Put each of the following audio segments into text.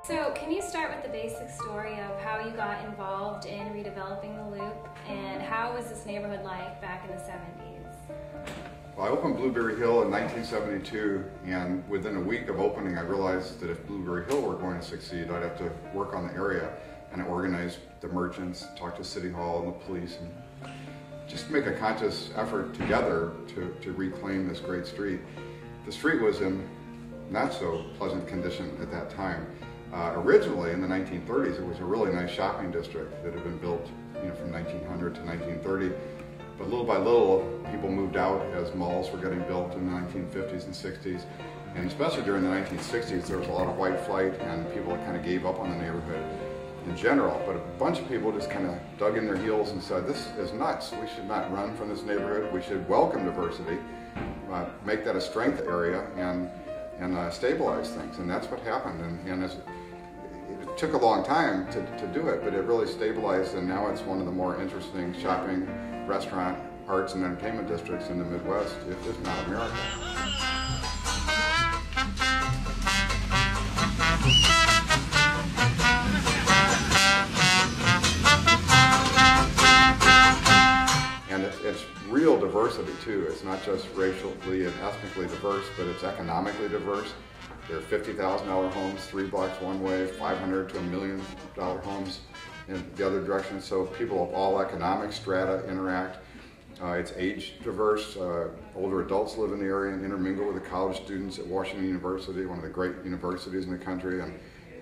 So can you start with the basic story of how you got involved in redeveloping the Loop, and how was this neighborhood like back in the 70s? Well, I opened Blueberry Hill in 1972, and within a week of opening I realized that if Blueberry Hill were going to succeed, I'd have to work on the area and organize the merchants, talk to City Hall and the police, and just make a conscious effort together to reclaim this great street. The street was in not so pleasant condition at that time. Originally, in the 1930s, it was a really nice shopping district that had been built, from 1900 to 1930. But little by little, people moved out as malls were getting built in the 1950s and 60s. And especially during the 1960s, there was a lot of white flight, and people kind of gave up on the neighborhood in general. But a bunch of people just kind of dug in their heels and said, this is nuts. We should not run from this neighborhood. We should welcome diversity, make that a strength area, and stabilize things. And that's what happened. And it took a long time to do it, but it really stabilized, and now it's one of the more interesting shopping, restaurant, arts, and entertainment districts in the Midwest, if not America. And it's real diversity too. It's not just racially and ethnically diverse, but it's economically diverse. There are $50,000 homes 3 blocks one way, $500,000 to $1 million homes in the other direction. So people of all economic strata interact. It's age diverse. Older adults live in the area and intermingle with the college students at Washington University, one of the great universities in the country,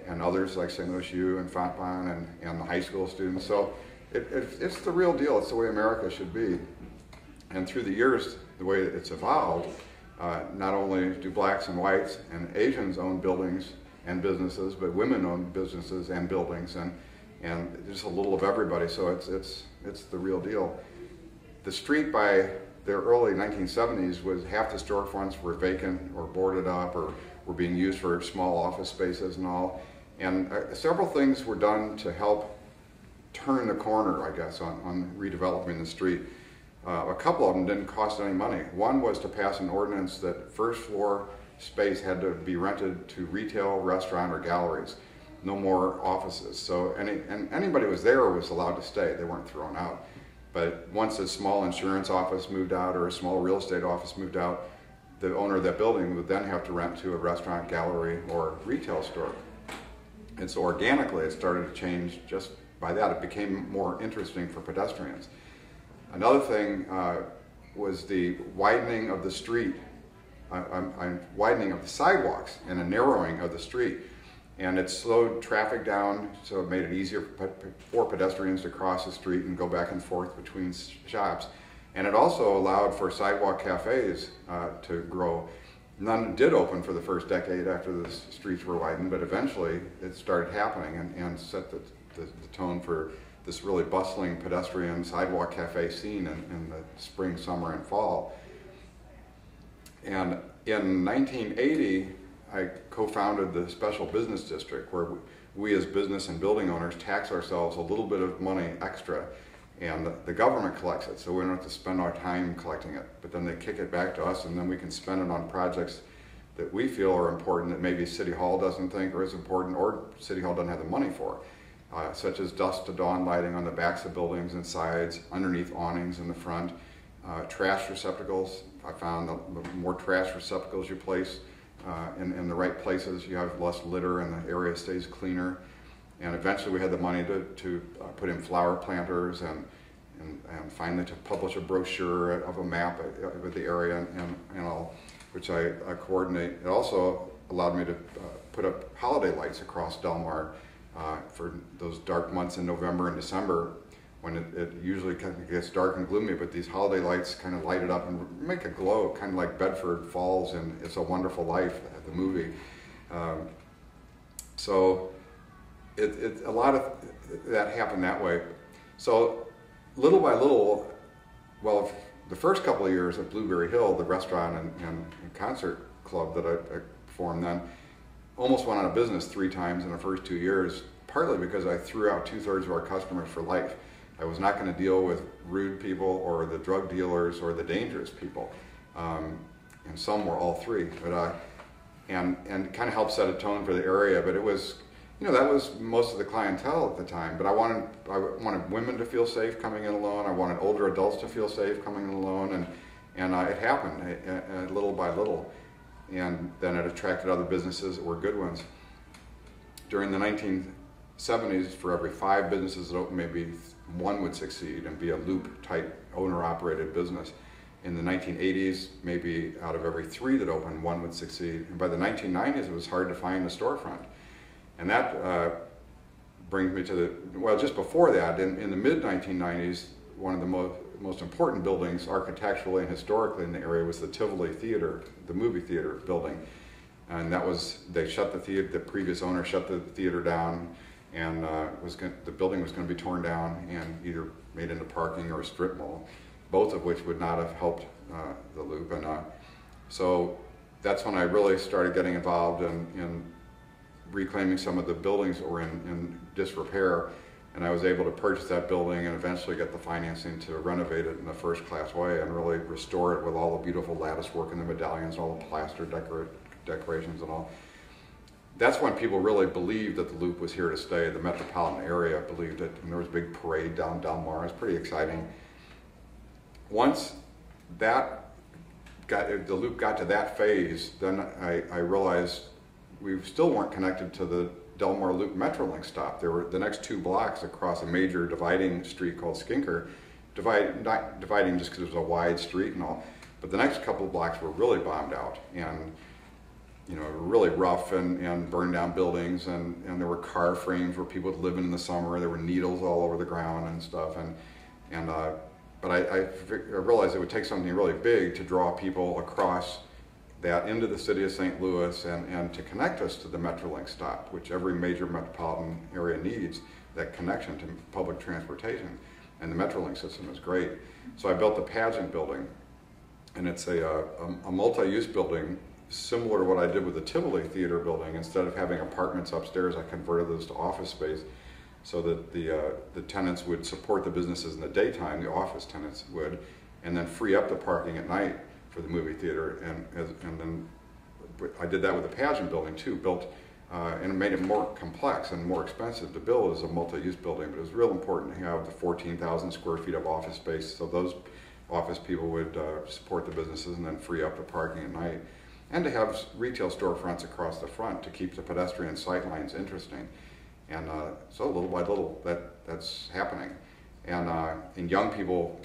and others like St. Louis U and Fontbonne and the high school students. So it's the real deal. It's the way America should be. And through the years, the way it's evolved, not only do blacks and whites and Asians own buildings and businesses, but women own businesses and buildings, and just a little of everybody. So it's the real deal. The street by the early 1970s was half the storefronts were vacant or boarded up or were being used for small office spaces and all. And several things were done to help turn the corner, I guess, on redeveloping the street. A couple of them didn't cost any money. One was to pass an ordinance that first floor space had to be rented to retail, restaurant, or galleries. No more offices. So anybody who was there was allowed to stay. They weren't thrown out. But once a small insurance office moved out or a small real estate office moved out, the owner of that building would then have to rent to a restaurant, gallery, or retail store. And so organically it started to change just by that. It became more interesting for pedestrians. Another thing was the widening of the street, widening of the sidewalks and a narrowing of the street. And it slowed traffic down, so it made it easier for pedestrians to cross the street and go back and forth between shops. And it also allowed for sidewalk cafes to grow. None did open for the first decade after the streets were widened, but eventually it started happening and set the tone for this really bustling pedestrian sidewalk cafe scene in the spring, summer, and fall. And in 1980, I co-founded the Special Business District, where we as business and building owners tax ourselves a little bit of money extra, and the government collects it, so we don't have to spend our time collecting it. But then they kick it back to us, and then we can spend it on projects that we feel are important that maybe City Hall doesn't think are as important, or City Hall doesn't have the money for. Such as dusk to dawn lighting on the backs of buildings and sides, underneath awnings in the front, trash receptacles. I found the more trash receptacles you place in the right places, you have less litter and the area stays cleaner. And eventually we had the money to put in flower planters and finally to publish a brochure of a map of the area and all, which I coordinate. It also allowed me to put up holiday lights across Delmar for those dark months in November and December, when it usually kind of gets dark and gloomy, but these holiday lights kind of light it up and make a glow, kind of like Bedford Falls in It's a Wonderful Life, the movie. So a lot of that happened that way. So little by little, well, the first couple of years at Blueberry Hill, the restaurant and concert club that I formed then, almost went out of business 3 times in the first 2 years, partly because I threw out 2/3 of our customers for life. I was not going to deal with rude people or the drug dealers or the dangerous people. And some were all 3, but and kind of helped set a tone for the area. But it was you know, that was most of the clientele at the time. But I wanted women to feel safe coming in alone. I wanted older adults to feel safe coming in alone, and it happened little by little. And then it attracted other businesses that were good ones. During the 1970s, for every 5 businesses that opened, maybe 1 would succeed and be a Loop-type owner-operated business. In the 1980s, maybe out of every 3 that opened, 1 would succeed. And by the 1990s, it was hard to find a storefront. And that brings me to just before that, in the mid-1990s, one of the most important buildings architecturally and historically in the area was the Tivoli Theater, the movie theater building. And that was, they shut the theater, the previous owner shut the theater down, and the building was going to be torn down and either made into parking or a strip mall, both of which would not have helped the Loop. And so that's when I really started getting involved in reclaiming some of the buildings that were in disrepair. And I was able to purchase that building and eventually get the financing to renovate it in a first-class way and really restore it with all the beautiful lattice work and the medallions, all the plaster decorations and all. That's when people really believed that the Loop was here to stay. The metropolitan area believed it, and there was a big parade down Delmar. It was pretty exciting. Once the Loop got to that phase, then I realized we still weren't connected to the Delmar Loop Metrolink stop. There were the next 2 blocks across a major dividing street called Skinker, not dividing just because it was a wide street and all, but the next couple of blocks were really bombed out and, you know, really rough and burned down buildings, and there were car frames where people would live in the summer. There were needles all over the ground and stuff, but I realized it would take something really big to draw people across that into the city of St. Louis and to connect us to the Metrolink stop, which every major metropolitan area needs, that connection to public transportation. And the Metrolink system is great. So I built the Pageant building, and it's a multi-use building similar to what I did with the Tivoli Theater building. Instead of having apartments upstairs, I converted those to office space so that the tenants would support the businesses in the daytime, the office tenants would, and then free up the parking at night for the movie theater. And then I did that with the Pageant building too, and it made it more complex and more expensive to build as a multi-use building, but it was real important to have the 14,000 square feet of office space so those office people would support the businesses and then free up the parking at night, and to have retail storefronts across the front to keep the pedestrian sightlines interesting. And so little by little that's happening. And young people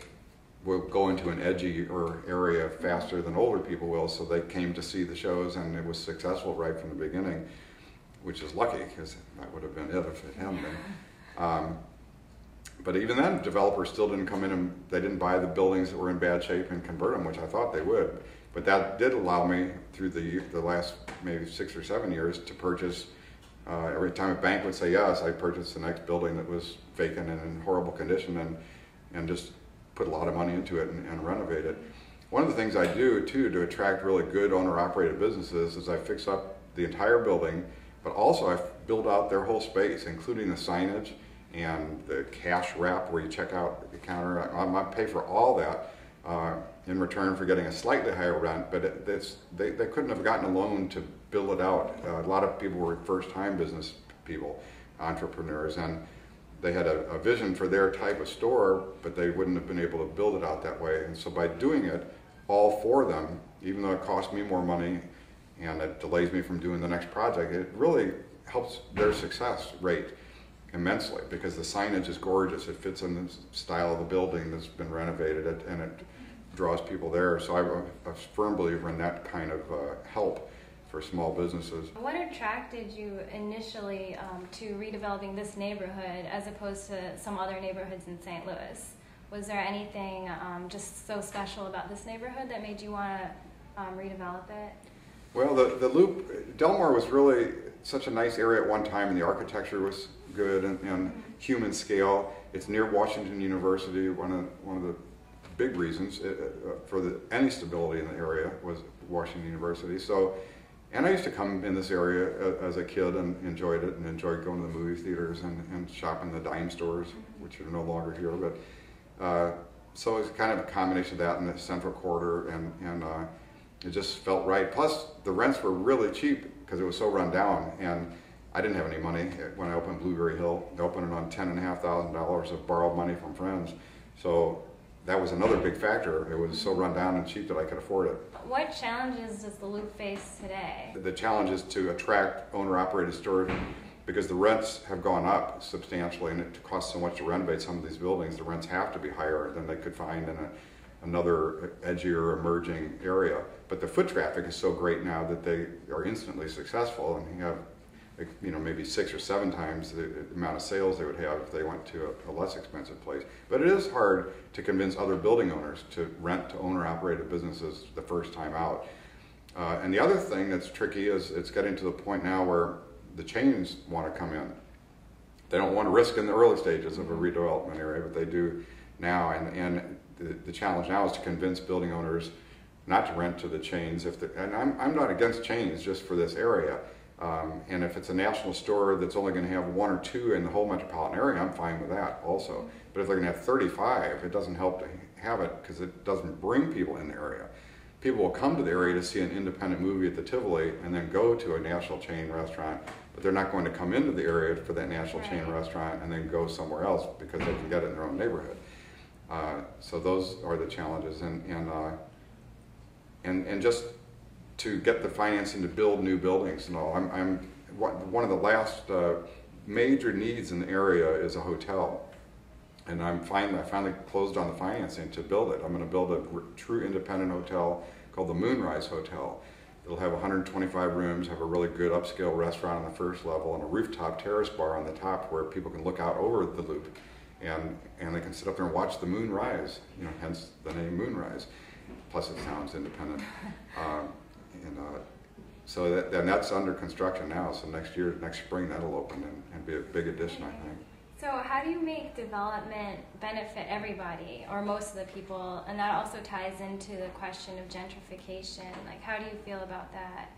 will go into an edgy area faster than older people will, so they came to see the shows, and it was successful right from the beginning, which is lucky, because that would have been it if it hadn't been. But even then, developers still didn't come in and they didn't buy the buildings that were in bad shape and convert them, which I thought they would. But that did allow me, through the last maybe 6 or 7 years, to purchase, every time a bank would say yes, I purchased the next building that was vacant and in horrible condition, and just put a lot of money into it and renovate it. One of the things I do too to attract really good owner-operated businesses is I fix up the entire building, but also I build out their whole space, including the signage and the cash wrap where you check out the counter. I might pay for all that in return for getting a slightly higher rent, but they couldn't have gotten a loan to build it out. A lot of people were first-time business people, entrepreneurs, and they had a vision for their type of store, but they wouldn't have been able to build it out that way. And so by doing it all for them, even though it cost me more money and it delays me from doing the next project, it really helps their success rate immensely, because the signage is gorgeous. It fits in the style of the building that's been renovated, and it draws people there. So I'm a firm believer in that kind of help for small businesses. What attracted you initially to redeveloping this neighborhood as opposed to some other neighborhoods in St. Louis? Was there anything just so special about this neighborhood that made you want to redevelop it? Well, the Loop, Delmar was really such a nice area at one time, and the architecture was good and human scale. It's near Washington University. One of the big reasons for any stability in the area was Washington University. So, and I used to come in this area as a kid and enjoyed it, and enjoyed going to the movie theaters and shopping in the dime stores, which are no longer here. But so it's kind of a combination of that and the central quarter, and it just felt right. Plus, the rents were really cheap because it was so run down, and I didn't have any money when I opened Blueberry Hill. I opened it on $10,500 of borrowed money from friends. So that was another big factor. It was so run down and cheap that I could afford it. What challenges does the Loop face today? The challenge is to attract owner-operated storage because the rents have gone up substantially, and it costs so much to renovate some of these buildings. The rents have to be higher than they could find in another edgier emerging area. But the foot traffic is so great now that they are instantly successful, and you have maybe 6 or 7 times the amount of sales they would have if they went to a less expensive place. But it is hard to convince other building owners to rent to owner-operated businesses the first time out. And the other thing that's tricky is it's getting to the point now where the chains want to come in. They don't want to risk in the early stages of a redevelopment area, but they do now. And the challenge now is to convince building owners not to rent to the chains. And I'm not against chains just for this area. And if it's a national store that's only going to have 1 or 2 in the whole metropolitan area, I'm fine with that also. But if they're going to have 35, it doesn't help to have it because it doesn't bring people in the area. People will come to the area to see an independent movie at the Tivoli and then go to a national chain restaurant, but they're not going to come into the area for that national chain restaurant and then go somewhere else because they can get it in their own neighborhood. So those are the challenges, and just to get the financing to build new buildings and all. One of the last major needs in the area is a hotel, and I finally closed on the financing to build it. I'm going to build a true independent hotel called the Moonrise Hotel. It'll have 125 rooms, have a really good upscale restaurant on the first level, and a rooftop terrace bar on the top where people can look out over the Loop, and they can sit up there and watch the moon rise. Hence the name Moonrise. Plus, it sounds independent. So that's under construction now. So next spring, that'll open and be a big addition, I think. So how do you make development benefit everybody or most of the people? And that also ties into the question of gentrification. Like, how do you feel about that?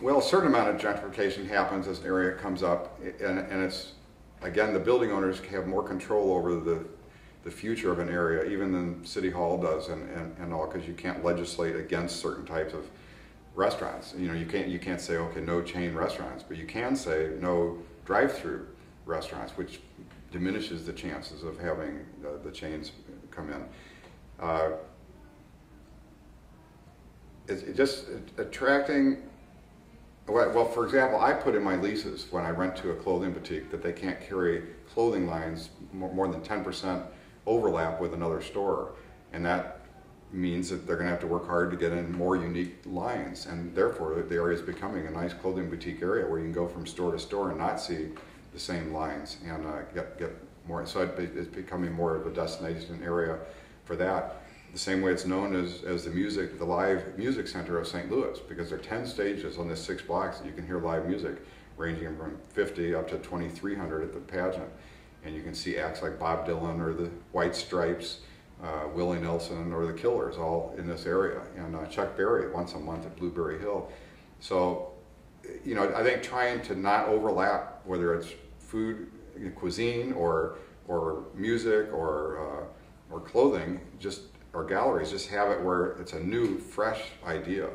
Well, a certain amount of gentrification happens as an area comes up, and it's, again, the building owners have more control over the future of an area, even than City Hall does, and all, because you can't legislate against certain types of restaurants. You can't say, okay, no chain restaurants, but you can say no drive-through restaurants, which diminishes the chances of having the chains come in. It's just attracting. Well, for example, I put in my leases when I rent to a clothing boutique that they can't carry clothing lines more than 10% overlap with another store, and that means that they're going to have to work hard to get in more unique lines, and therefore the area is becoming a nice clothing boutique area where you can go from store to store and not see the same lines and get more. So it's becoming more of a destination area for that. The same way it's known as the live music center of St. Louis, because there are 10 stages on this 6 blocks that you can hear live music, ranging from 50 up to 2,300 at the pageant. And you can see acts like Bob Dylan or the White Stripes, Willie Nelson or the Killers, all in this area, and Chuck Berry once a month at Blueberry Hill. So, I think trying to not overlap, whether it's food, cuisine, or music, or clothing, or galleries, just have it where it's a new, fresh idea,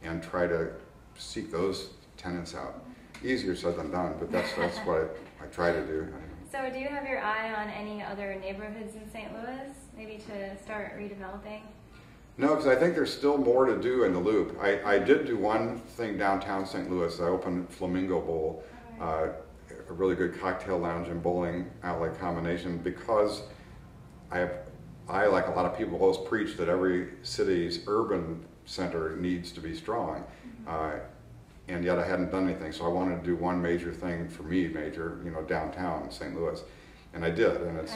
and try to seek those tenants out. Easier said than done, but that's what I try to do. So do you have your eye on any other neighborhoods in St. Louis, maybe to start redeveloping? No, because I think there's still more to do in the Loop. I did do one thing downtown St. Louis. I opened Flamingo Bowl, a really good cocktail lounge and bowling alley combination, because I, like a lot of people, always preach that every city's urban center needs to be strong. And yet I hadn't done anything, so I wanted to do one major thing for me, downtown St. Louis, and I did, and it's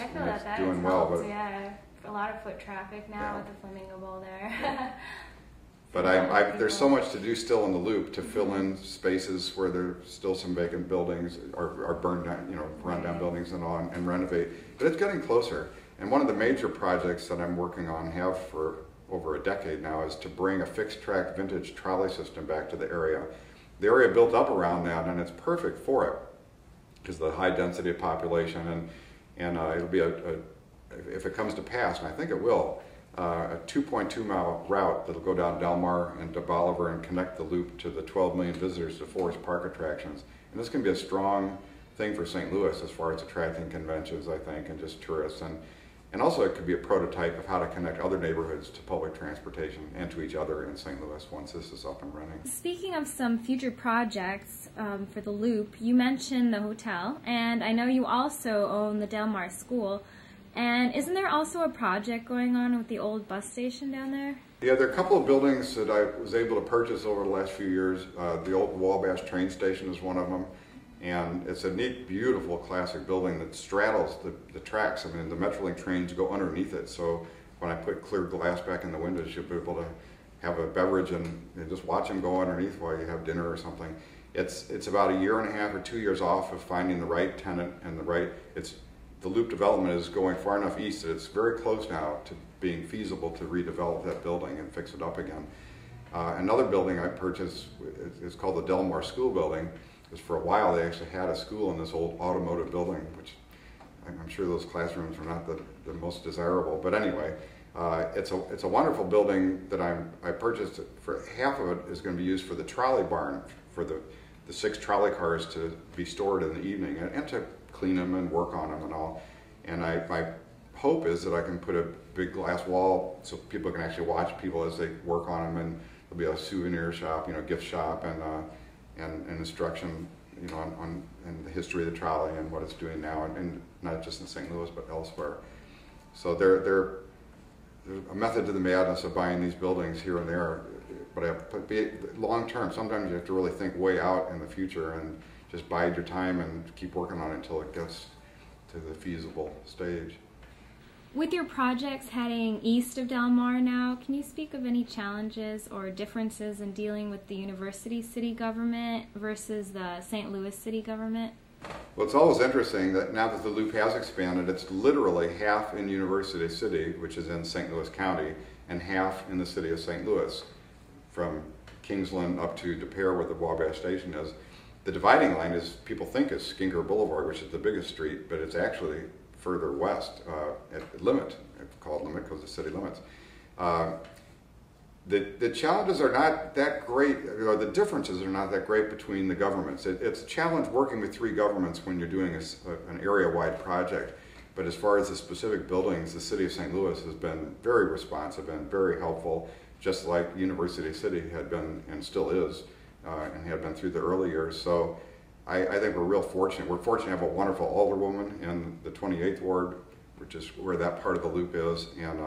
doing well. But yeah, a lot of foot traffic now with the Flamingo Bowl there. But there's so much to do still in the Loop to fill in spaces where there's still some vacant buildings or burned down, run down buildings and all, and renovate. But it's getting closer. And one of the major projects that I'm working on, have for over a decade now, is to bring a fixed track vintage trolley system back to the area. The area built up around that, and it's perfect for it because of the high density of population, and it'll be if it comes to pass, and I think it will, a 2.2-mile route that'll go down Delmar and to Bolivar and connect the loop to the 12 million visitors to Forest Park attractions. And this can be a strong thing for St. Louis as far as attracting conventions, I think, and just tourists. And also it could be a prototype of how to connect other neighborhoods to public transportation and to each other in St. Louis once this is up and running. Speaking of some future projects for the Loop, you mentioned the hotel, and I know you also own the Delmar School. And isn't there also a project going on with the old bus station down there? Yeah, there are a couple of buildings that I was able to purchase over the last few years. The old Wabash train station is one of them. And it's a neat, beautiful, classic building that straddles the tracks. I mean, the Metrolink trains go underneath it. So when I put clear glass back in the windows, you'll be able to have a beverage and just watch them go underneath while you have dinner or something. It's about 1.5 years or 2 years off of finding the right tenant and the Loop development is going far enough east that it's very close now to being feasible to redevelop that building and fix it up again. Another building I purchased is called the Delmar School Building. Because for a while they actually had a school in this old automotive building, which I'm sure those classrooms are not the most desirable. But anyway, it's a wonderful building that I purchased. For half of it is going to be used for the trolley barn, for the 6 trolley cars to be stored in the evening and to clean them and work on them and all. And my hope is that I can put a big glass wall so people can actually watch people as they work on them, and there'll be a souvenir shop, gift shop, and instruction, on the history of the trolley and what it's doing now, and not just in St. Louis but elsewhere. So there's a method to the madness of buying these buildings here and there, but be long term. Sometimes you have to really think way out in the future and just bide your time and keep working on it until it gets to the feasible stage. With your projects heading east of Delmar now, can you speak of any challenges or differences in dealing with the University city government versus the St. Louis city government? Well, it's always interesting that now that the Loop has expanded, it's literally half in University City, which is in St. Louis County, and half in the city of St. Louis, from Kingsland up to De Pere, where the Wabash station is. The dividing line is, people think, is Skinker Boulevard, which is the biggest street, but it's actually further west at Limit. It's called Limit because the city limits. The challenges are not that great, or the differences are not that great between the governments. It's a challenge working with 3 governments when you're doing an area-wide project. But as far as the specific buildings, the city of St. Louis has been very responsive and very helpful, just like University City had been and still is, and had been through the early years. So I think we're real fortunate. We're fortunate to have a wonderful alderwoman in the 28th Ward, which is where that part of the Loop is, and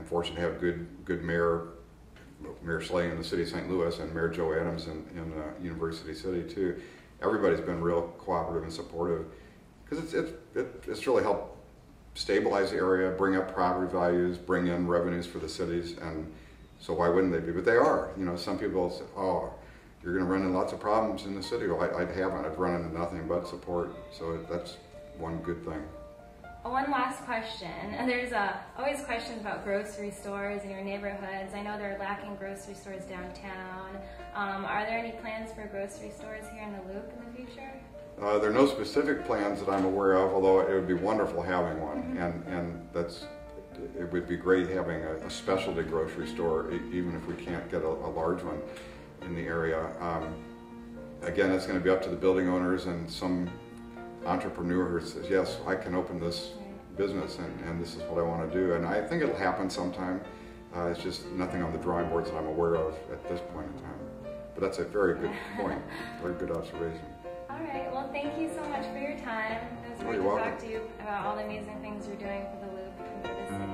fortunate to have good Mayor Slay in the city of St. Louis and Mayor Joe Adams in University City too. Everybody's been real cooperative and supportive because it's really helped stabilize the area, bring up property values, bring in revenues for the cities, and so why wouldn't they be? But they are. Some people say, "Oh, you're going to run into lots of problems in the city." Well, I haven't. I've run into nothing but support, so that's one good thing. One last question. There's always questions about grocery stores in your neighborhoods. I know they're lacking grocery stores downtown. Are there any plans for grocery stores here in the Loop in the future? There are no specific plans that I'm aware of, although it would be wonderful having one, and it would be great having a specialty grocery store, even if we can't get a large one in the area. Again, it's going to be up to the building owners and some entrepreneur who says, yes, I can open this business and this is what I want to do. And I think it'll happen sometime. It's just nothing on the drawing boards that I'm aware of at this point in time. But that's a very good point, very good observation. All right, well, thank you so much for your time. It was great to talk to you about all the amazing things you're doing for the Loop and for the city.